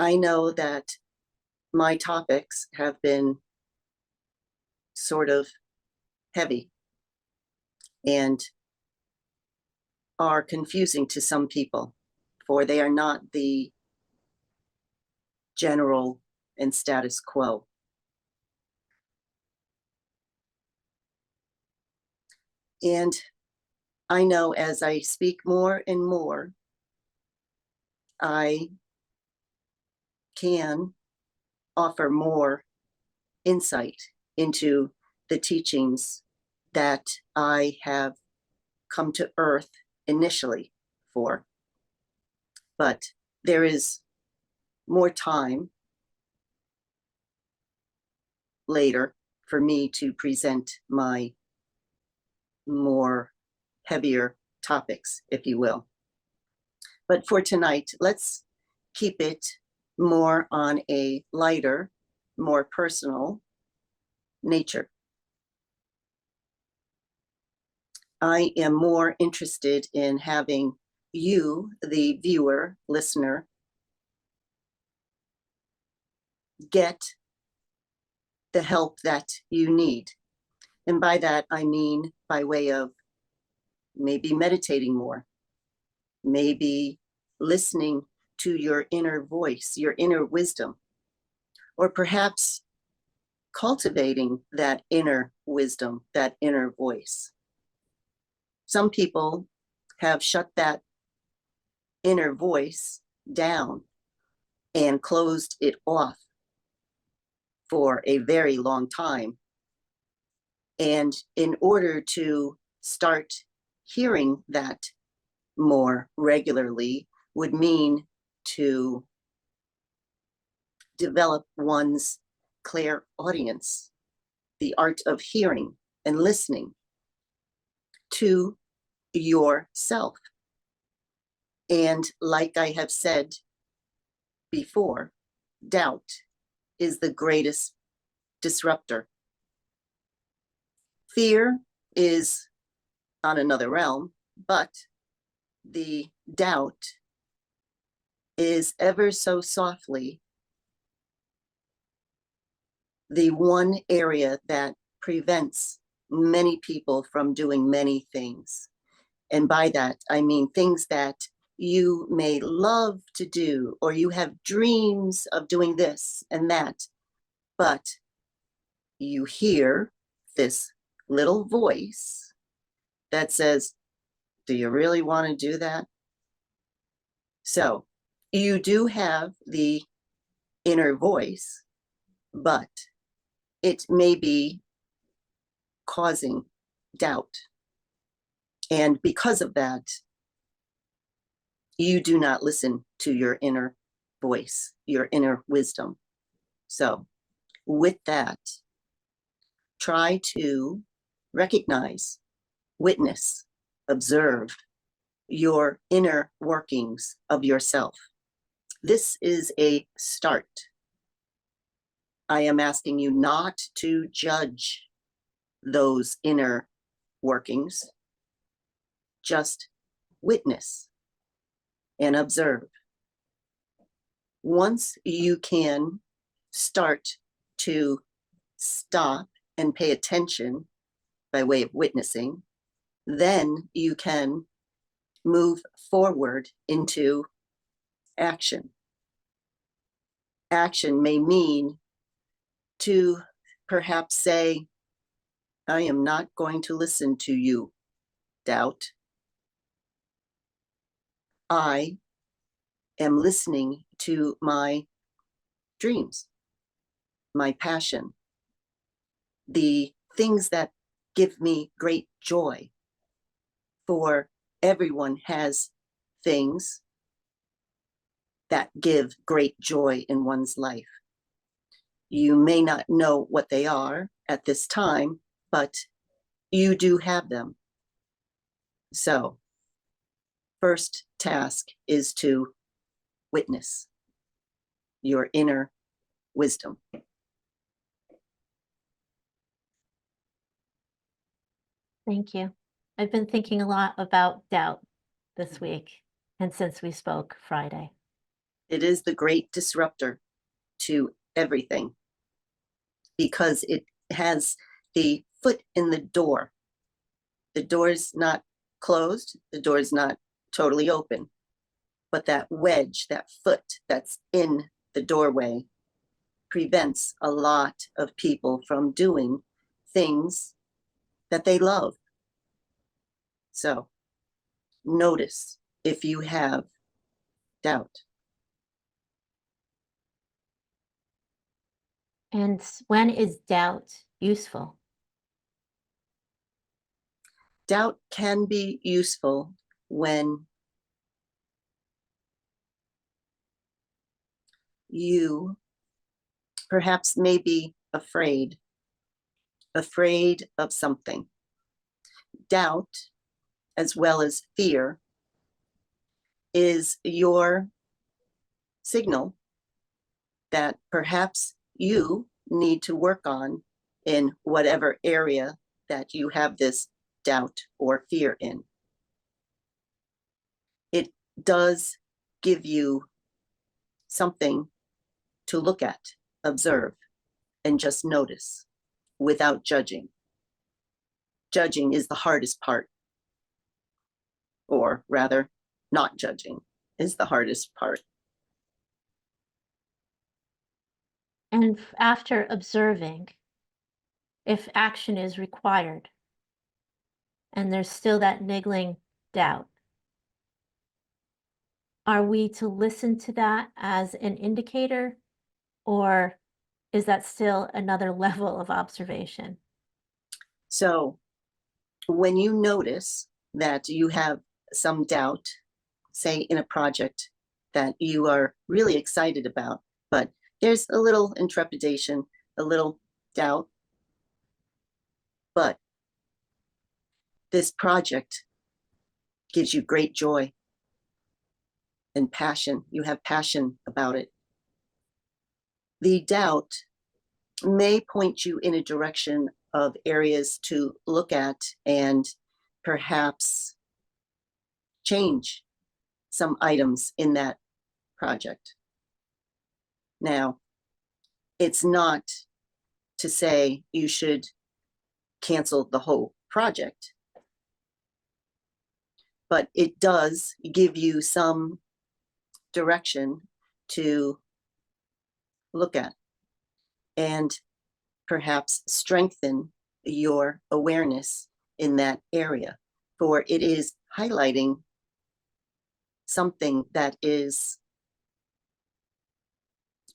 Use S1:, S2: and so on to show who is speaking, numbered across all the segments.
S1: I know that my topics have been sort of heavy and are confusing to some people, for they are not the general and status quo. And I know as I speak more and more, I can offer more insight into the teachings that I have come to earth initially for. But there is more time later for me to present my more heavier topics, if you will. But for tonight, let's keep it more on a lighter, more personal nature. I am more interested in having you, the viewer, listener, get the help that you need. And by that, I mean by way of maybe meditating more, maybe listening to your inner voice, your inner wisdom, or perhaps cultivating that inner wisdom, that inner voice. Some people have shut that inner voice down and closed it off for a very long time. And in order to start hearing that more regularly would mean to develop one's clairaudience, the art of hearing and listening to yourself. And like I have said before, doubt is the greatest disruptor. Fear is on another realm, but the doubt is ever so softly the one area that prevents many people from doing many things. And by that, I mean things that you may love to do, or you have dreams of doing this and that, but you hear this little voice that says, do you really want to do that? So you do have the inner voice, but it may be causing doubt. And because of that, you do not listen to your inner voice, your inner wisdom. So with that, try to recognize, witness, observe your inner workings of yourself. This is a start. I am asking you not to judge those inner workings, just witness and observe. Once you can start to stop and pay attention by way of witnessing, then you can move forward into action. Action may mean to perhaps say, I am not going to listen to you, doubt. I am listening to my dreams, my passion, the things that give me great joy. For everyone has things that give great joy in one's life. You may not know what they are at this time, but you do have them. So, first task is to witness your inner wisdom.
S2: Thank you. I've been thinking a lot about doubt this week and since we spoke Friday.
S1: It is the great disruptor to everything because it has the foot in the door. The door's not closed, the door's not totally open, but that wedge, that foot that's in the doorway prevents a lot of people from doing things that they love. So notice if you have doubt.
S2: And when is doubt useful?
S1: Doubt can be useful when you perhaps may be afraid of something. Doubt, as well as fear, is your signal that perhaps you need to work on in whatever area that you have this doubt or fear in. It does give you something to look at, observe, and just notice without judging. Judging is the hardest part, or rather, not judging is the hardest part.
S2: And after observing, if action is required and there's still that niggling doubt, are we to listen to that as an indicator, or is that still another level of observation?
S1: So when you notice that you have some doubt, say in a project that you are really excited about, but there's a little intrepidation, a little doubt, but this project gives you great joy and passion. You have passion about it. The doubt may point you in a direction of areas to look at and perhaps change some items in that project. Now, it's not to say you should cancel the whole project, but it does give you some direction to look at and perhaps strengthen your awareness in that area, for it is highlighting something that is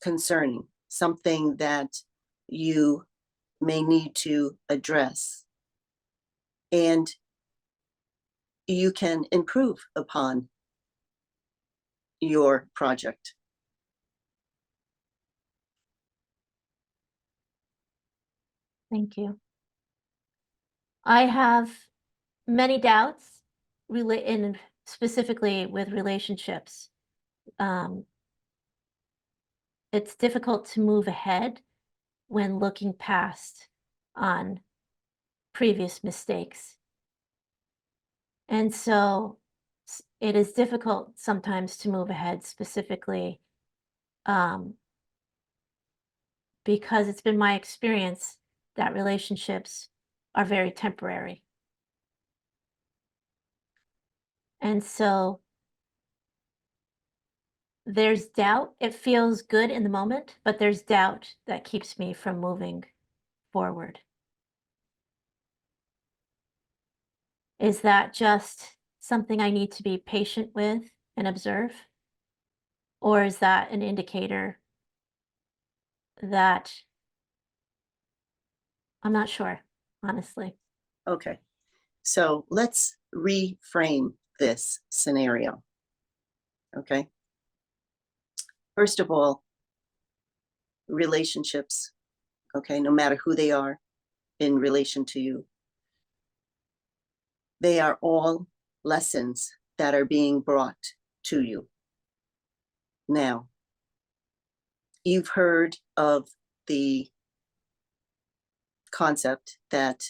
S1: concerning, something that you may need to address. And you can improve upon your project.
S2: Thank you. I have many doubts in specifically with relationships. It's difficult to move ahead when looking past on previous mistakes. And so it is difficult sometimes to move ahead specifically because it's been my experience that relationships are very temporary. And so there's doubt. It feels good in the moment, but there's doubt that keeps me from moving forward. Is that just something I need to be patient with and observe? Or is that an indicator that I'm not sure, honestly?
S1: Okay, so let's reframe this scenario. Okay, first of all, relationships, okay, no matter who they are in relation to you, they are all lessons that are being brought to you. Now, you've heard of the concept that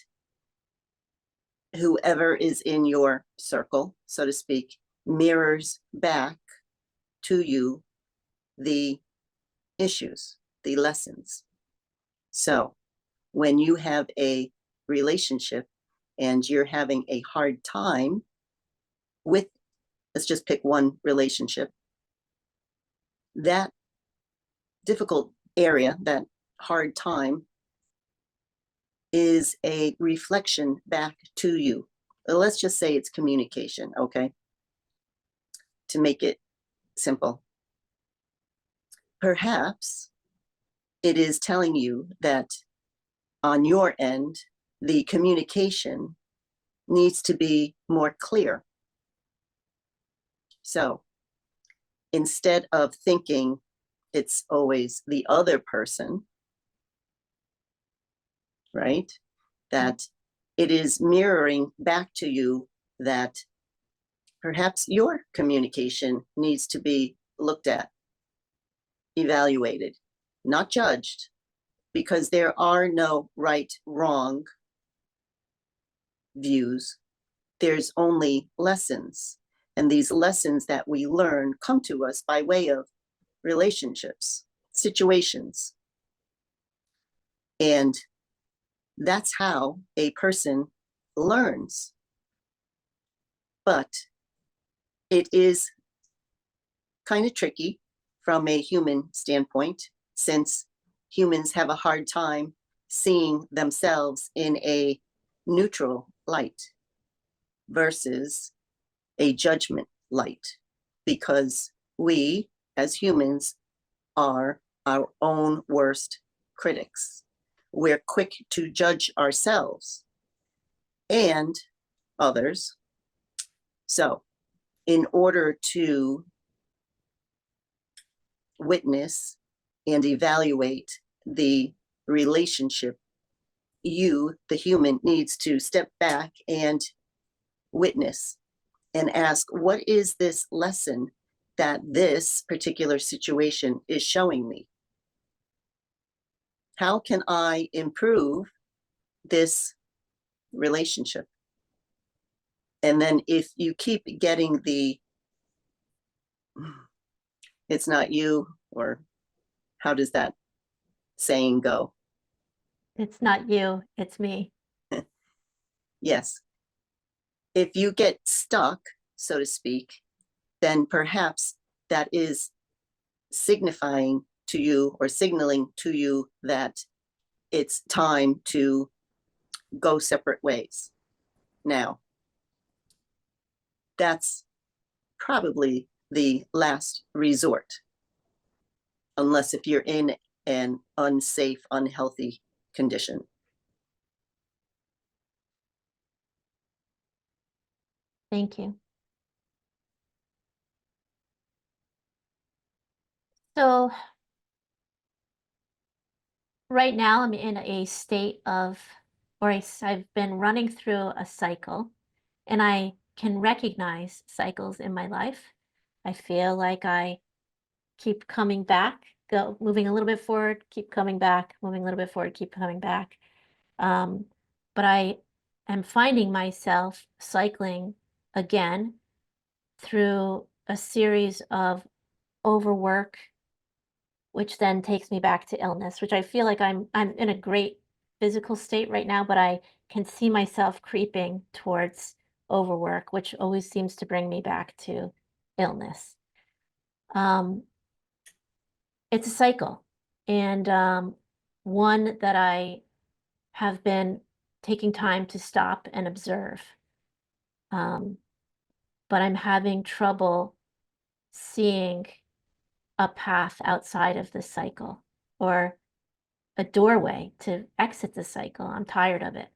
S1: whoever is in your circle, so to speak, mirrors back to you the issues, the lessons. So when you have a relationship and you're having a hard time with, let's just pick one relationship, that difficult area, that hard time, is a reflection back to you. Let's just say it's communication, okay? To make it simple. Perhaps it is telling you that on your end, the communication needs to be more clear. So instead of thinking it's always the other person, right? That it is mirroring back to you that perhaps your communication needs to be looked at, evaluated, not judged, because there are no right, wrong views. There's only lessons. And these lessons that we learn come to us by way of relationships, situations. And that's how a person learns. But it is kind of tricky from a human standpoint, since humans have a hard time seeing themselves in a neutral light versus a judgment light, because we as humans are our own worst critics. We're quick to judge ourselves and others. So, in order to witness and evaluate the relationship, you, the human, needs to step back and witness and ask, what is this lesson that this particular situation is showing me? How can I improve this relationship? And then if you keep getting the, it's not you, or how does that saying go?
S2: It's not you, it's me.
S1: Yes. If you get stuck, so to speak, then perhaps that is signifying to you or signaling to you that it's time to go separate ways. Now, that's probably the last resort, unless if you're in an unsafe, unhealthy condition.
S2: Thank you. So right now I'm in a state of, I've been running through a cycle, and I can recognize cycles in my life. I feel like I keep coming back, moving a little bit forward, keep coming back, moving a little bit forward, keep coming back. Um, but I am finding myself cycling again through a series of overwork, which then takes me back to illness, which I feel like I'm in a great physical state right now, but I can see myself creeping towards overwork, which always seems to bring me back to illness. Um, it's a cycle, and one that I have been taking time to stop and observe. Um, but I'm having trouble seeing a path outside of this cycle, or a doorway to exit the cycle. I'm tired of it.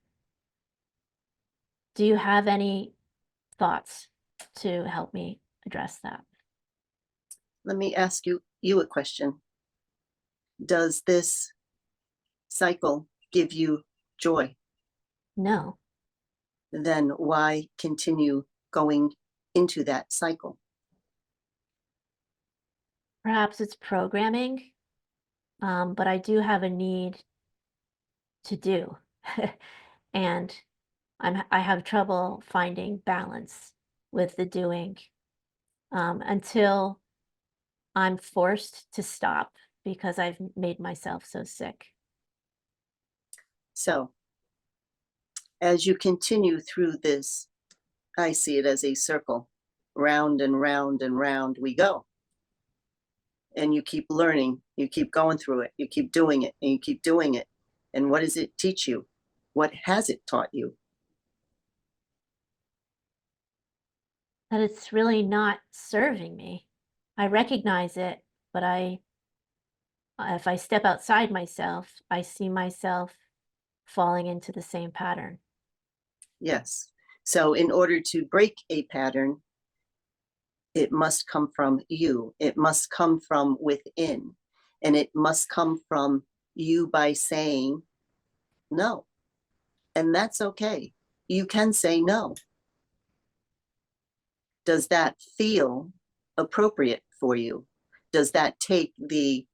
S2: Do you have any thoughts to help me address that?
S1: Let me ask you a question. Does this cycle give you joy?
S2: No.
S1: Then why continue going into that cycle?
S2: Perhaps it's programming, but I do have a need to do. And I have trouble finding balance with the doing, until I'm forced to stop because I've made myself so sick.
S1: So as you continue through this, I see it as a circle. Round and round and round we go. And you keep learning, you keep going through it, you keep doing it, and you keep doing it. And what does it teach you? What has it taught you?
S2: That it's really not serving me. I recognize it, but if I step outside myself, I see myself falling into the same pattern.
S1: Yes. So in order to break a pattern, it must come from you. It must come from within. And it must come from you by saying no. And that's okay. You can say no. Does that feel appropriate for you? Does that take the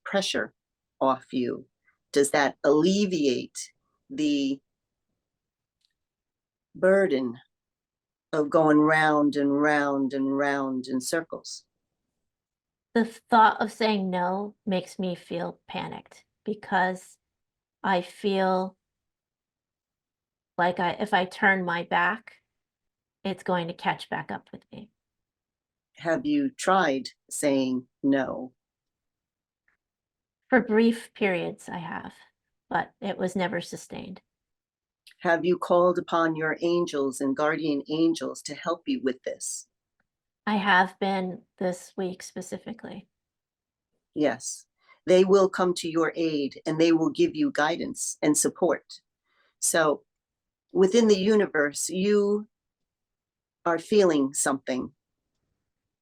S1: pressure off you? Does that alleviate the burden of going round and round and round in circles?
S2: The thought of saying no makes me feel panicked because I feel like if I turn my back, it's going to catch back up with me.
S1: Have you tried saying no?
S2: For brief periods, I have, but it was never sustained.
S1: Have you called upon your angels and guardian angels to help you with this?
S2: I have been this week specifically.
S1: Yes. They will come to your aid and they will give you guidance and support. So within the universe, you are feeling something.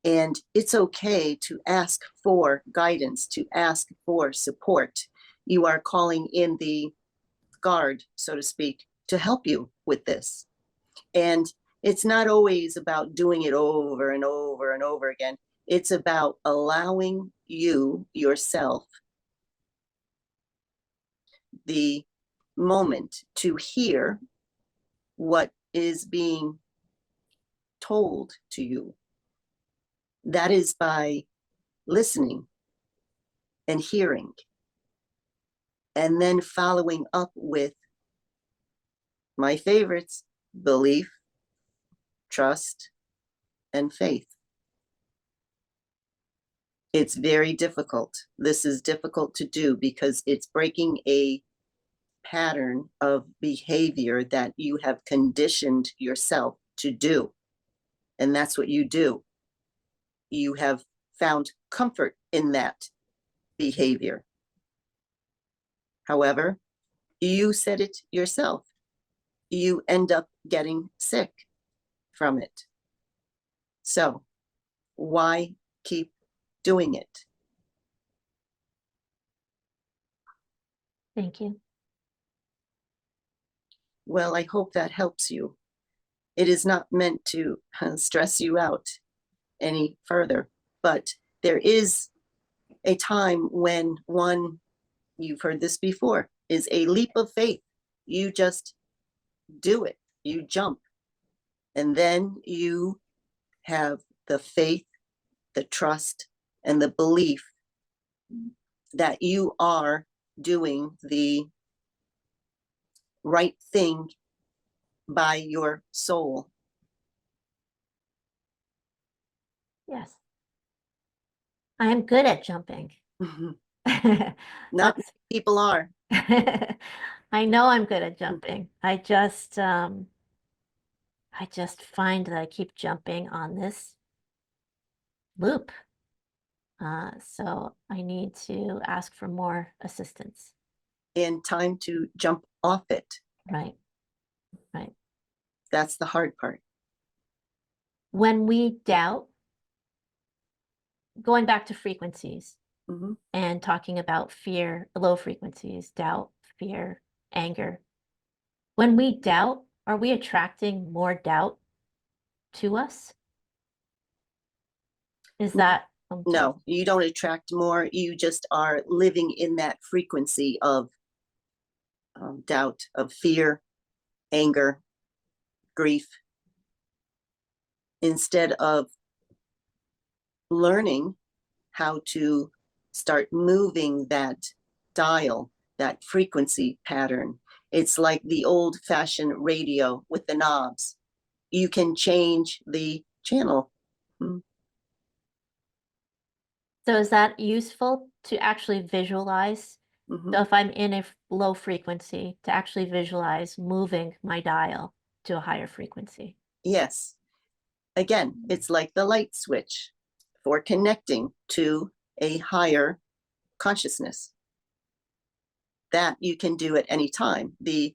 S1: And it's okay to ask for guidance, to ask for support. You are calling in the guard, so to speak, to help you with this. And it's not always about doing it over and over and over again. It's about allowing you yourself the moment to hear what is being told to you. That is by listening and hearing, and then following up with my favorites: belief, trust, and faith. It's very difficult. This is difficult to do because it's breaking a pattern of behavior that you have conditioned yourself to do. And that's what you do. You have found comfort in that behavior. However, you said it yourself. You end up getting sick from it. So why keep doing it?
S2: Thank you.
S1: Well, I hope that helps you. It is not meant to stress you out any further, but there is a time when one, you've heard this before, is a leap of faith. You just do it, you jump, and then you have the faith, the trust, and the belief that you are doing the right thing by your soul.
S2: Yes. I am good at jumping.
S1: Not
S2: That's
S1: many people are.
S2: I know I'm good at jumping. I just find that I keep jumping on this loop. So I need to ask for more assistance.
S1: And time to jump off it.
S2: Right, right.
S1: That's the hard part.
S2: When we doubt, going back to frequencies
S1: Mhm.
S2: and talking about fear, low frequencies, doubt, fear, anger. When we doubt, are we attracting more doubt to us? Is that
S1: No, you don't attract more. You just are living in that frequency of doubt, of fear, anger, grief, instead of learning how to start moving that dial, that frequency pattern. It's like the old-fashioned radio with the knobs. You can change the channel.
S2: So is that useful to actually visualize?
S1: Mhm.
S2: So if I'm in a low frequency, to actually visualize moving my dial to a higher frequency.
S1: Yes. Again, it's like the light switch for connecting to a higher consciousness. That you can do at any time. The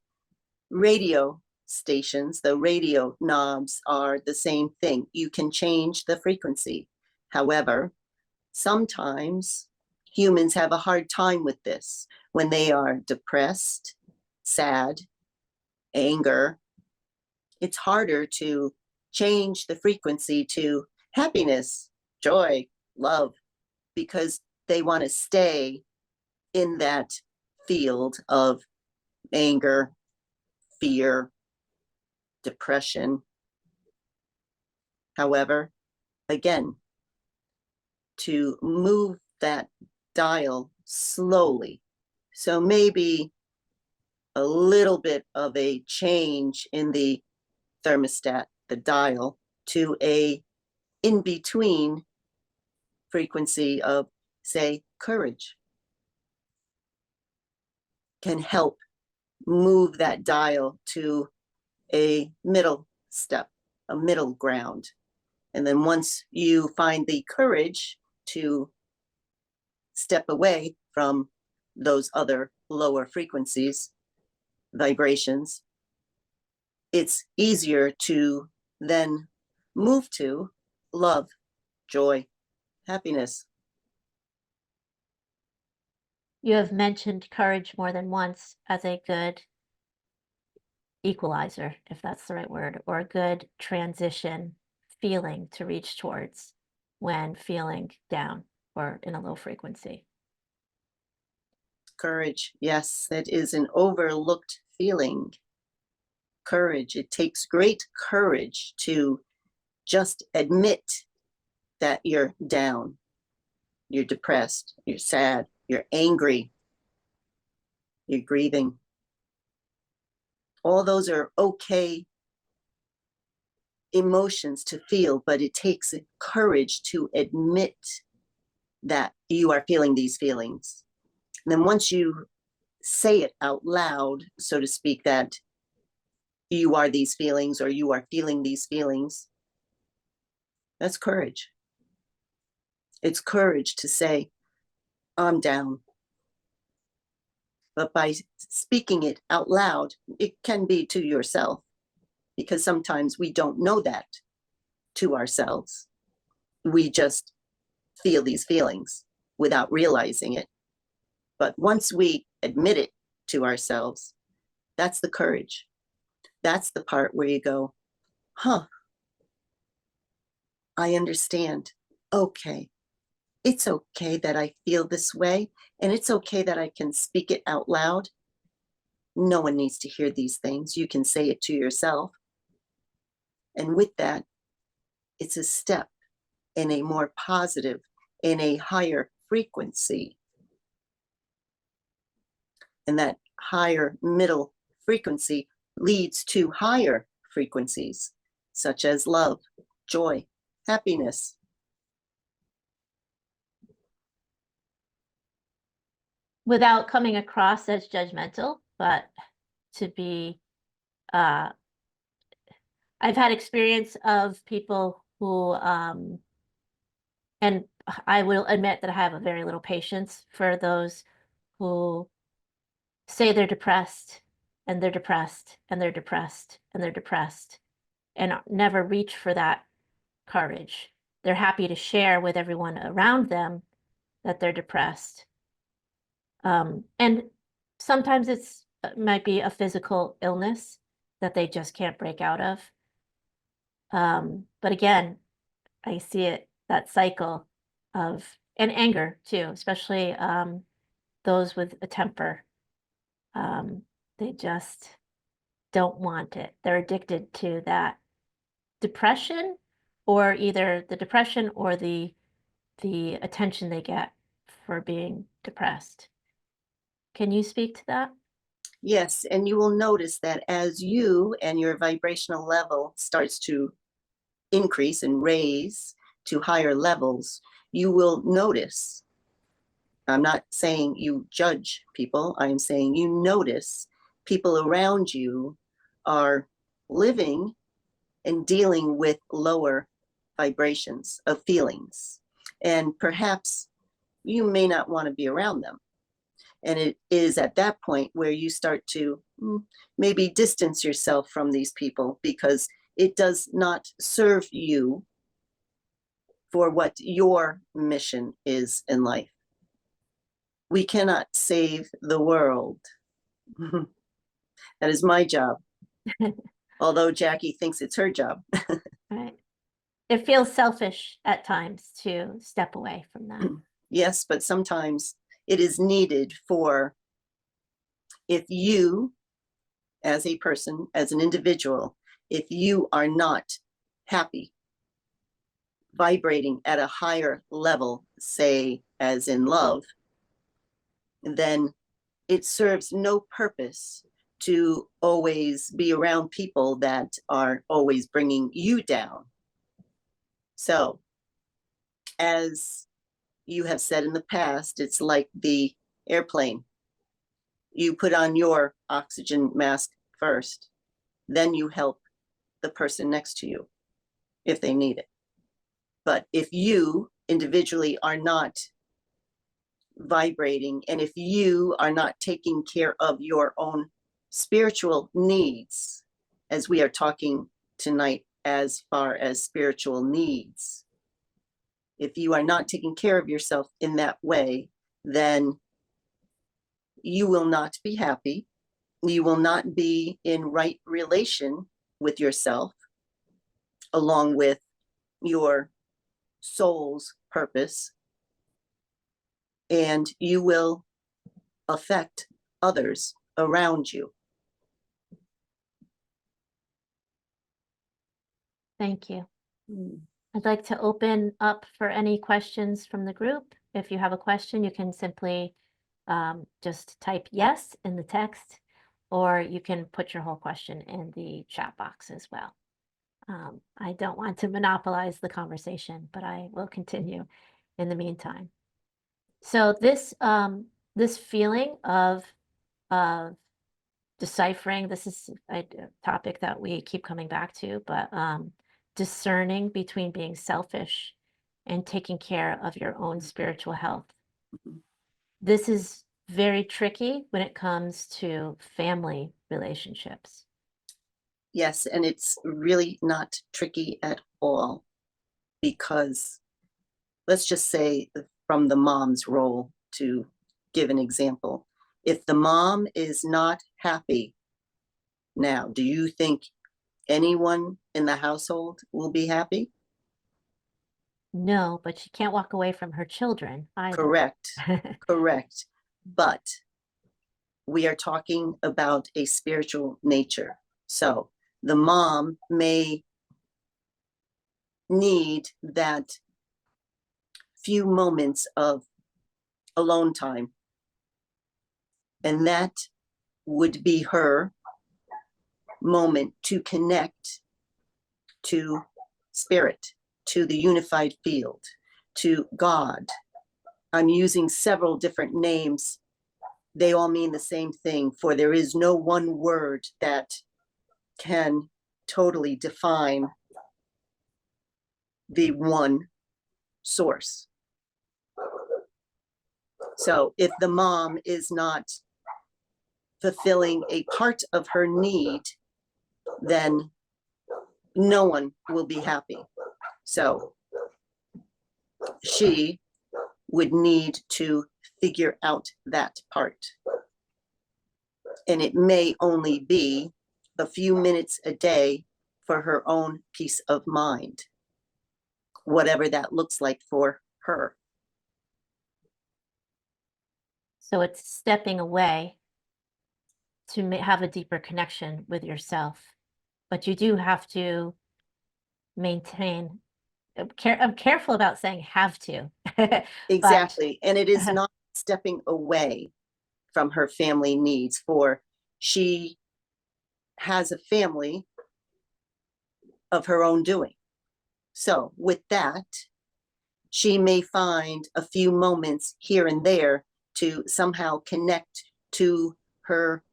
S1: radio stations, the radio knobs are the same thing. You can change the frequency. However, sometimes humans have a hard time with this when they are depressed, sad, anger. It's harder to change the frequency to happiness, joy, love, because they want to stay in that field of anger, fear, depression. However, again, to move that dial slowly. So maybe a little bit of a change in the thermostat, the dial, to a in between frequency of, say, courage can help move that dial to a middle step, a middle ground. And then once you find the courage to step away from those other lower frequencies, vibrations, it's easier to then move to love, joy, happiness.
S2: You have mentioned courage more than once as a good equalizer, if that's the right word, or a good transition feeling to reach towards when feeling down or in a low frequency.
S1: Courage, yes, that is an overlooked feeling. Courage, it takes great courage to just admit that you're down, you're depressed, you're sad, you're angry, you're grieving. All those are okay emotions to feel, but it takes courage to admit that you are feeling these feelings. And then once you say it out loud, so to speak, that you are these feelings or you are feeling these feelings, that's courage. It's courage to say, I'm down. But by speaking it out loud, it can be to yourself, because sometimes we don't know that to ourselves. We just feel these feelings without realizing it. But once we admit it to ourselves, that's the courage. That's the part where you go, huh, I understand. Okay, it's okay that I feel this way, and it's okay that I can speak it out loud. No one needs to hear these things. You can say it to yourself. And with that, it's a step in a more positive, in a higher frequency. And that higher middle frequency leads to higher frequencies, such as love, joy, happiness.
S2: Without coming across as judgmental, but to be, uh, I've had experience of people who, and I will admit that I have a very little patience for those who say they're depressed and they're depressed and they're depressed and they're depressed and never reach for that courage. They're happy to share with everyone around them that they're depressed. And sometimes it's might be a physical illness that they just can't break out of. But again, I see it that cycle of and anger too, especially those with a temper. Um, they just don't want it. They're addicted to that depression, or either the depression or the the attention they get for being depressed. Can you speak to that?
S1: Yes, and you will notice that as you and your vibrational level starts to increase and raise to higher levels, you will notice. I'm not saying you judge people, I'm saying you notice people around you are living and dealing with lower vibrations of feelings. And perhaps you may not want to be around them. And it is at that point where you start to maybe distance yourself from these people because it does not serve you for what your mission is in life. We cannot save the world. That is my job. Although Jackie thinks it's her job.
S2: Right. It feels selfish at times to step away from that.
S1: Yes, but sometimes it is needed for if you, as a person, as an individual, if you are not happy, vibrating at a higher level, say, as in love, then it serves no purpose to always be around people that are always bringing you down. So, as you have said in the past, it's like the airplane. You put on your oxygen mask first, then you help the person next to you if they need it. But if you individually are not vibrating, and if you are not taking care of your own spiritual needs, as we are talking tonight as far as spiritual needs, if you are not taking care of yourself in that way, then you will not be happy. You will not be in right relation with yourself, along with your soul's purpose, and you will affect others around you.
S2: Thank you. I'd like to open up for any questions from the group. If you have a question, you can simply just type yes in the text, or you can put your whole question in the chat box as well. I don't want to monopolize the conversation, but I will continue in the meantime. So this feeling of deciphering, this is a topic that we keep coming back to, but discerning between being selfish and taking care of your own spiritual health. This is very tricky when it comes to family relationships.
S1: Yes, and it's really not tricky at all, because let's just say from the mom's role, to give an example, if the mom is not happy now, do you think anyone in the household will be happy?
S2: No, but she can't walk away from her children either.
S1: Correct, correct. But we are talking about a spiritual nature. So the mom may need that few moments of alone time, and that would be her moment to connect to spirit, to the unified field, to God. I'm using several different names. They all mean the same thing, for there is no one word that can totally define the one source. So if the mom is not fulfilling a part of her need, then no one will be happy. So she would need to figure out that part. And it may only be a few minutes a day for her own peace of mind, whatever that looks like for her.
S2: So it's stepping away to have a deeper connection with yourself, but you do have to maintain I'm careful about saying have to, but
S1: Exactly. And it is not stepping away from her family needs, for she has a family of her own doing. So with that, she may find a few moments here and there to somehow connect to her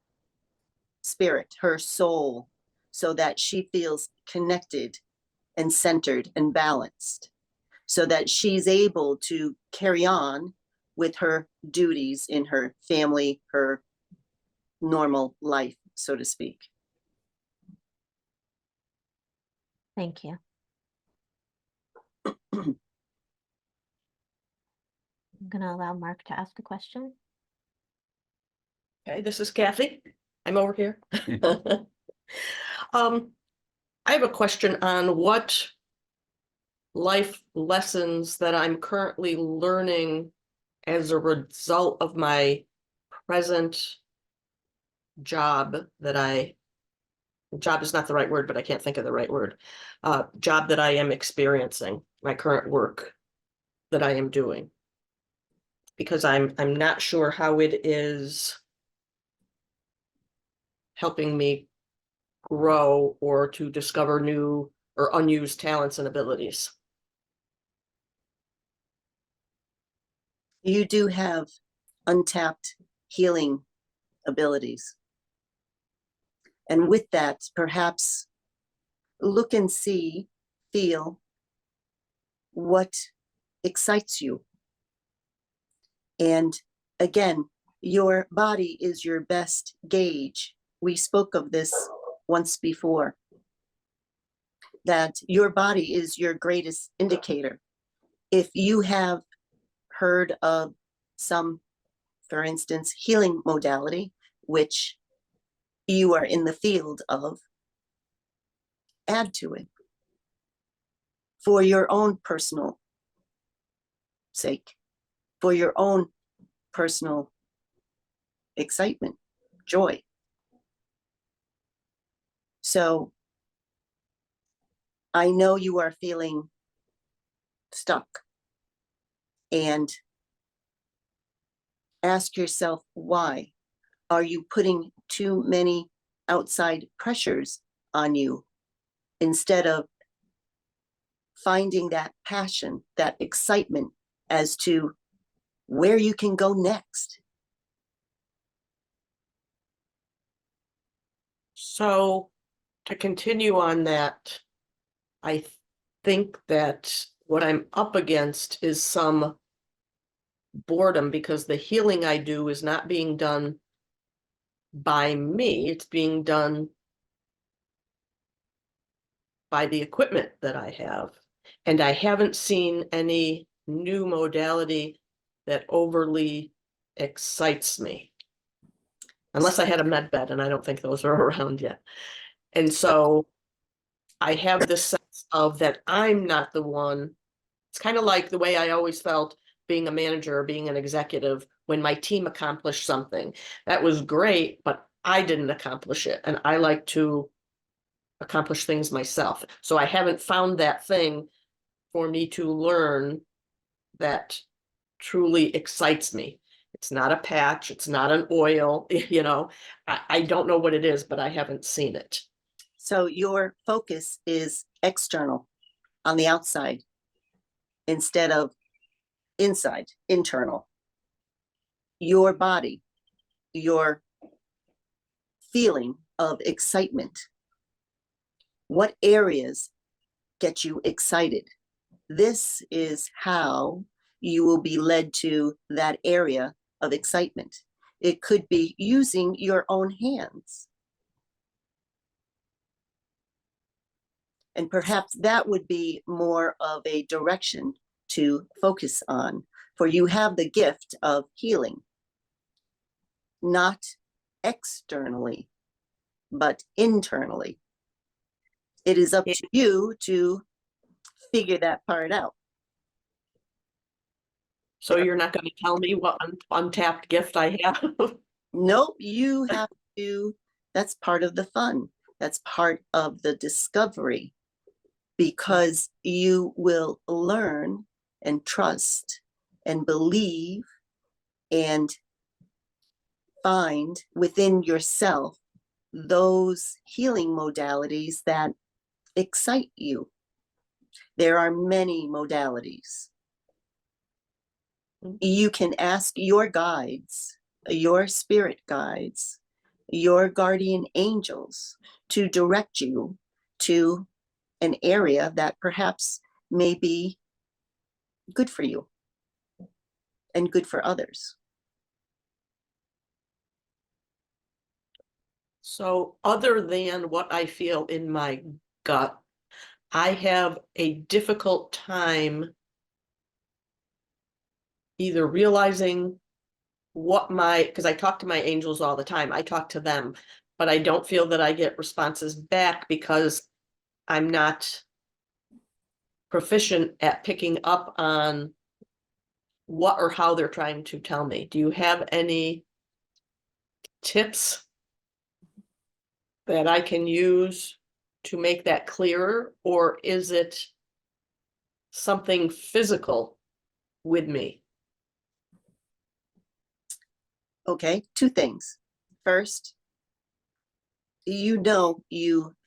S1: spirit, her soul, so that she feels connected and centered and balanced, so that she's able to carry on with her duties in her family, her normal life, so to speak.
S2: thank you. I'm going to allow Mark to ask a question.
S3: Okay, this is Kathy. I'm over here. I have a question on what life lessons that I'm currently learning as a result of my present job job is not the right word, but I can't think of the right word. Job that I am experiencing, my current work that I am doing. Because I'm not sure how it is helping me grow or to discover new or unused talents and abilities.
S1: You do have untapped healing abilities. And with that, perhaps look and see, feel what excites you. And again, your body is your best gauge. We spoke of this once before, that your body is your greatest indicator. If you have heard of some, for instance, healing modality, which you are in the field of, add to it for your own personal sake, for your own personal excitement, joy. So I know you are feeling stuck, and ask yourself, why? Are you putting too many outside pressures on you instead of finding that passion, that excitement as to where you can go next?
S3: So to continue on that, I think that what I'm up against is some boredom, because the healing I do is not being done by me. It's being done by the equipment that I have. And I haven't seen any new modality that overly excites me. Unless I had a med bed, and I don't think those are around yet. And so I have this sense of that I'm not the one. It's kind of like the way I always felt being a manager or being an executive when my team accomplished something. That was great, but I didn't accomplish it. And I like to accomplish things myself. So I haven't found that thing for me to learn that truly excites me. It's not a patch, it's not an oil, I don't know what it is, but I haven't seen it.
S1: So your focus is external, on the outside, instead of inside, internal. Your body, your feeling of excitement. What areas get you excited? This is how you will be led to that area of excitement. It could be using your own hands. And perhaps that would be more of a direction to focus on, for you have the gift of healing, not externally, but internally. It is up to you to figure that part out.
S3: So you're not going to tell me what untapped gift I have?
S1: Nope, you have to, that's part of the fun. That's part of the discovery, because you will learn and trust and believe and find within yourself those healing modalities that excite you. There are many modalities. You can ask your guides, your spirit guides, your guardian angels to direct you to an area that perhaps may be good for you and good for others.
S3: So other than what I feel in my gut, I have a difficult time either realizing what because I talk to my angels all the time, I talk to them, but I don't feel that I get responses back because I'm not proficient at picking up on what or how they're trying to tell me. Do you have any tips that I can use to make that clearer, or is it something physical with me?
S1: Okay, two things. First, you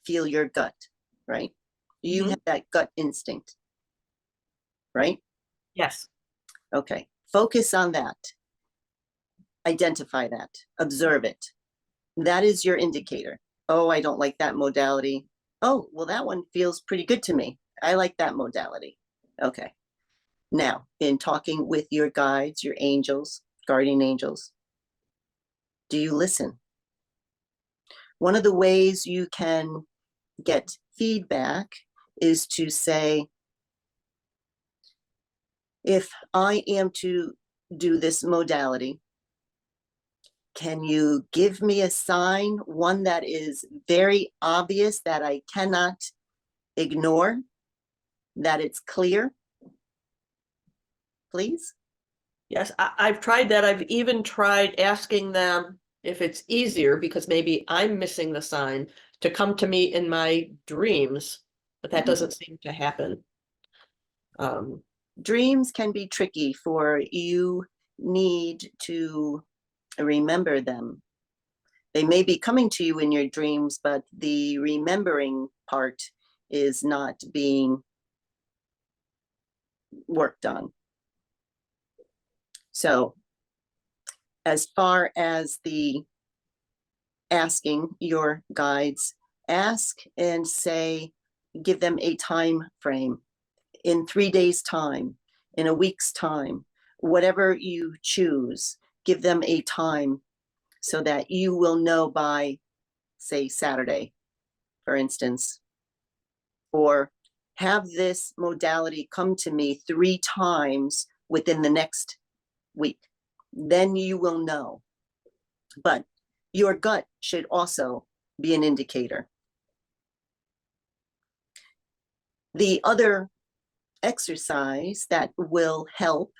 S1: feel your gut, right? You have that gut instinct, right?
S3: Yes.
S1: Okay, focus on that. Identify that, observe it. That is your indicator. Oh, I don't like that modality. Oh, well, that one feels pretty good to me. I like that modality. Okay. Now, in talking with your guides, your angels, guardian angels, do you listen? One of the ways you can get feedback is to say, if I am to do this modality, can you give me a sign, one that is very obvious that I cannot ignore, that it's clear, please?
S3: Yes, I've tried that. I've even tried asking them if it's easier, because maybe I'm missing the sign, to come to me in my dreams, but that doesn't seem to happen.
S1: Dreams can be tricky, for you need to remember them. They may be coming to you in your dreams, but the remembering part is not being worked on. So as far as the asking your guides, ask and say, give them a time frame, in 3 days time, in a week's time, whatever you choose, give them a time so that you will know by, say, Saturday, for instance, or have this modality come to me 3 times within the next week. Then you will know. But your gut should also be an indicator. The other exercise that will help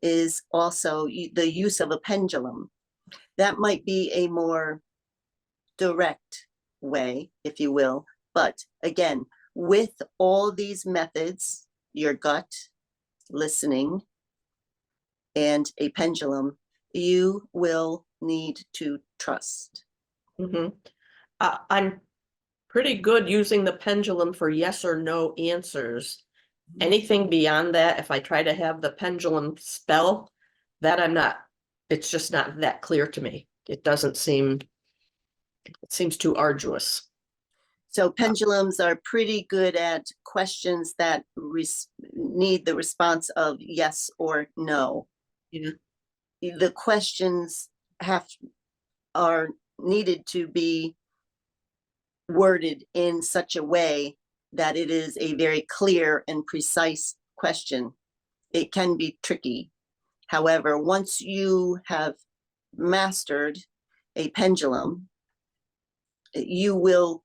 S1: is also the use of a pendulum. That might be a more direct way, if you will. But again, with all these methods, your gut, listening, and a pendulum, you will need to trust.
S3: I'm pretty good using the pendulum for yes or no answers. Anything beyond that, if I try to have the pendulum spell, that it's just not that clear to me. It seems too arduous.
S1: So pendulums are pretty good at questions that need the response of yes or no.
S3: Yeah.
S1: The questions are needed to be worded in such a way that it is a very clear and precise question. It can be tricky. However, once you have mastered a pendulum, you will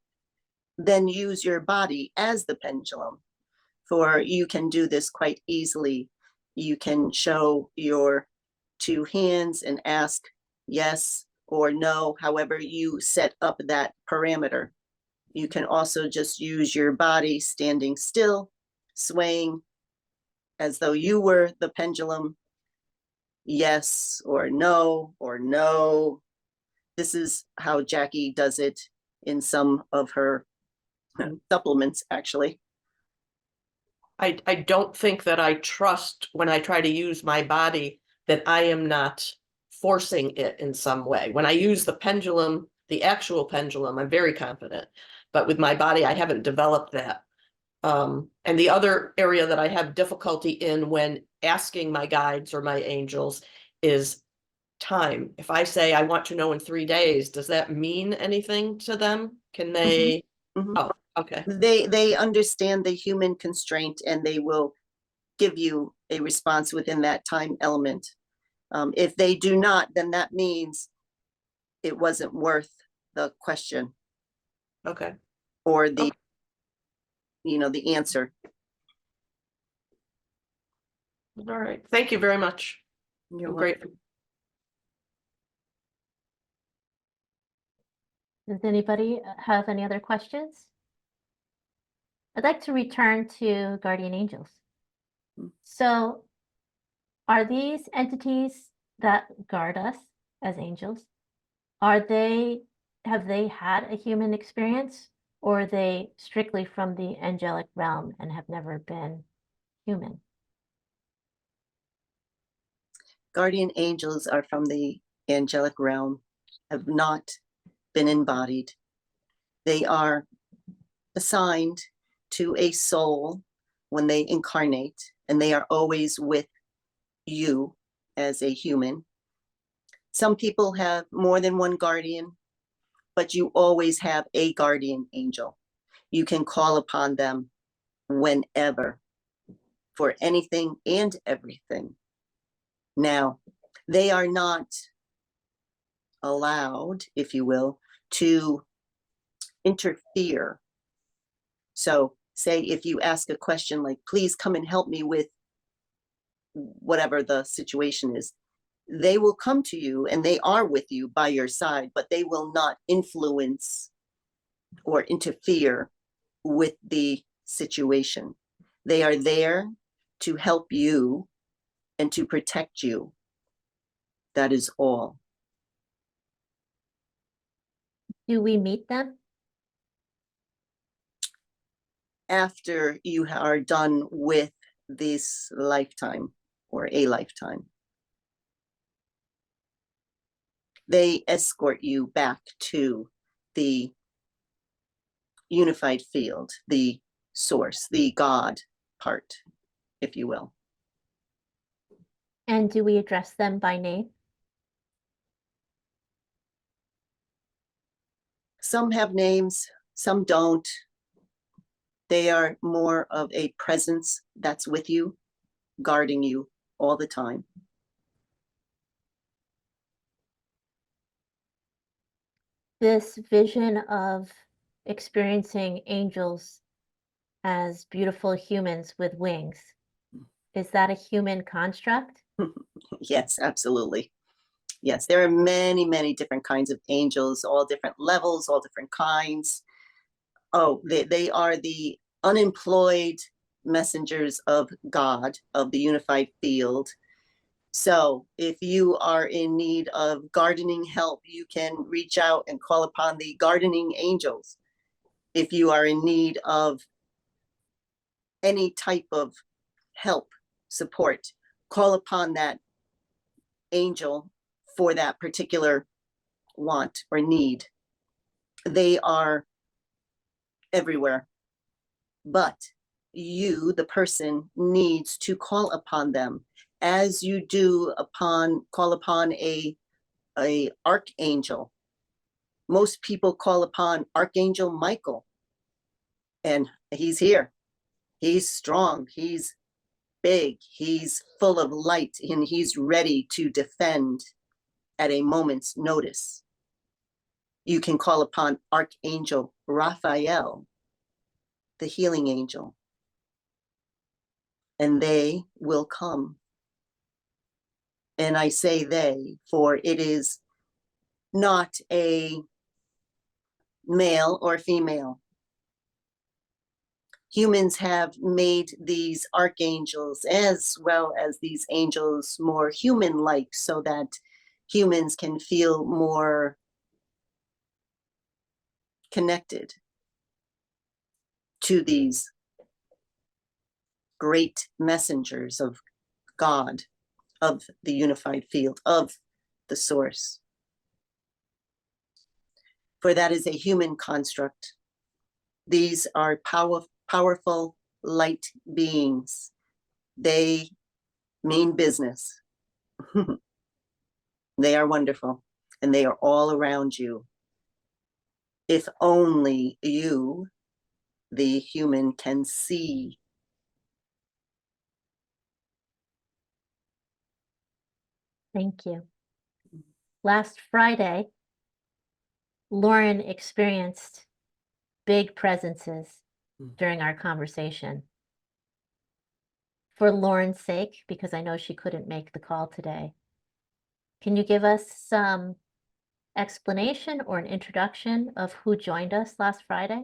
S1: then use your body as the pendulum, for you can do this quite easily. You can show your 2 hands and ask yes or no, however you set up that parameter. You can also just use your body standing still, swaying as though you were the pendulum. Yes or no or no. This is how Jackie does it in some of her supplements, actually.
S3: I don't think that I trust when I try to use my body that I am not forcing it in some way. When I use the pendulum, the actual pendulum, I'm very confident. But with my body, I haven't developed that. And the other area that I have difficulty in when asking my guides or my angels is time. If I say I want to know in 3 days, does that mean anything to them? Can they?
S1: Mhm.
S3: Oh, okay.
S1: They understand the human constraint, and they will give you a response within that time element. If they do not, then that means it wasn't worth the question
S3: Okay.
S1: or the, the answer.
S3: All right. Thank you very much.
S1: You're
S3: I'm
S1: welcome.
S3: grateful.
S2: Does anybody have any other questions? I'd like to return to guardian angels. So are these entities that guard us as angels, have they had a human experience, or are they strictly from the angelic realm and have never been human?
S1: Guardian angels are from the angelic realm, have not been embodied. They are assigned to a soul when they incarnate, and they are always with you as a human. Some people have more than one guardian, but you always have a guardian angel. You can call upon them whenever for anything and everything. Now, they are not allowed, if you will, to interfere. So say if you ask a question like, please come and help me with whatever the situation is, they will come to you and they are with you by your side, but they will not influence or interfere with the situation. They are there to help you and to protect you. That is all.
S2: Do we meet them?
S1: After you are done with this lifetime or a lifetime, they escort you back to the unified field, the source, the God part, if you will.
S2: And do we address them by name?
S1: Some have names, some don't. They are more of a presence that's with you, guarding you all the time.
S2: This vision of experiencing angels as beautiful humans with wings, is that a human construct?
S1: Yes, absolutely. Yes, there are many, many different kinds of angels, all different levels, all different kinds. Oh, they are the unemployed messengers of God, of the unified field. So if you are in need of gardening help, you can reach out and call upon the gardening angels. If you are in need of any type of help, support, call upon that angel for that particular want or need. They are everywhere, but you, the person, needs to call upon them as you do call upon a archangel. Most people call upon Archangel Michael, and he's here. He's strong, he's big, he's full of light, and he's ready to defend at a moment's notice. You can call upon Archangel Raphael, the healing angel, and they will come. And I say they, for it is not a male or female. humans have made these archangels as well as these angels more human-like so that humans can feel more connected to these great messengers of God, of the unified field, of the source. For that is a human construct. These are powerful light beings. They mean business. They are wonderful, and they are all around you. If only you, the human, can see.
S2: Thank you. Last Friday, Lauren experienced big presences during our conversation. For Lauren's sake, because I know she couldn't make the call today, can you give us some explanation or an introduction of who joined us last Friday?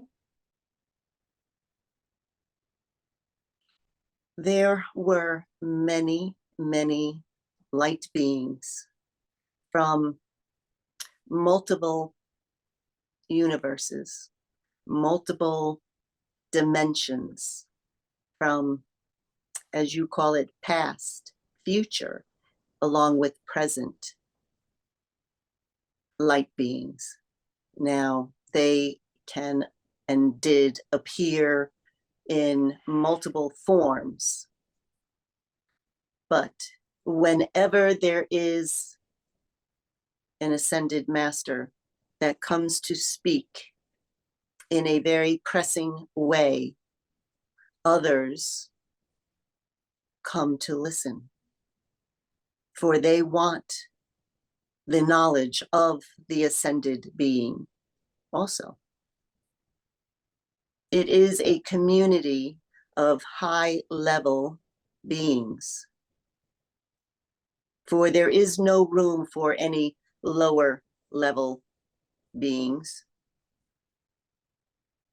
S1: There were many, many light beings from multiple universes, multiple dimensions, from, as you call it, past, future, along with present light beings. Now, they can and did appear in multiple forms, but whenever there is an ascended master that comes to speak in a very pressing way, others come to listen, for they want the knowledge of the ascended being also. It is a community of high level beings, for there is no room for any lower level beings.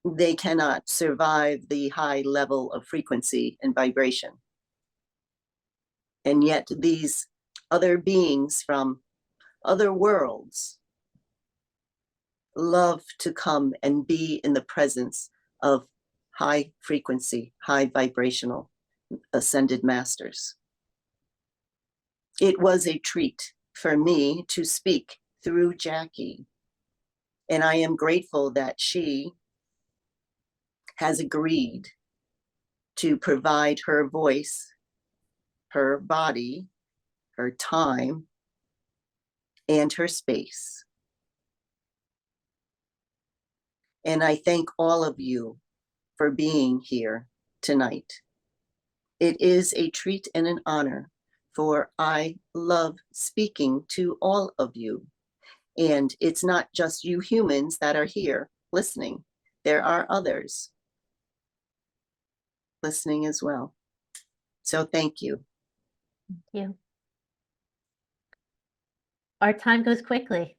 S1: They cannot survive the high level of frequency and vibration. And yet these other beings from other worlds love to come and be in the presence of high frequency, high vibrational ascended masters. It was a treat for me to speak through Jackie, and I am grateful that she has agreed to provide her voice, her body, her time, and her space. And I thank all of you for being here tonight. It is a treat and an honor, for I love speaking to all of you. And it's not just you humans that are here listening. There are others listening as well. So thank you.
S2: Thank you. Our time goes quickly.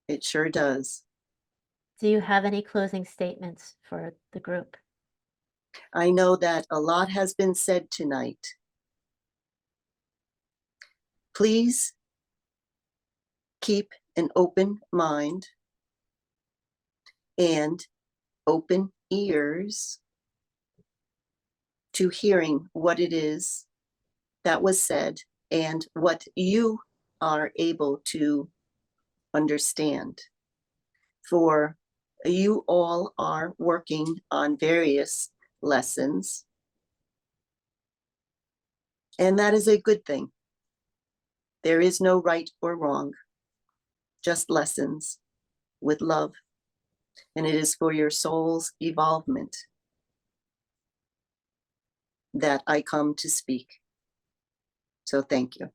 S1: It sure does.
S2: Do you have any closing statements for the group?
S1: I know that a lot has been said tonight. Please keep an open mind and open ears to hearing what it is that was said and what you are able to understand. For you all are working on various lessons, and that is a good thing. There is no right or wrong, just lessons with love, and it is for your soul's evolvement that I come to speak. So thank you.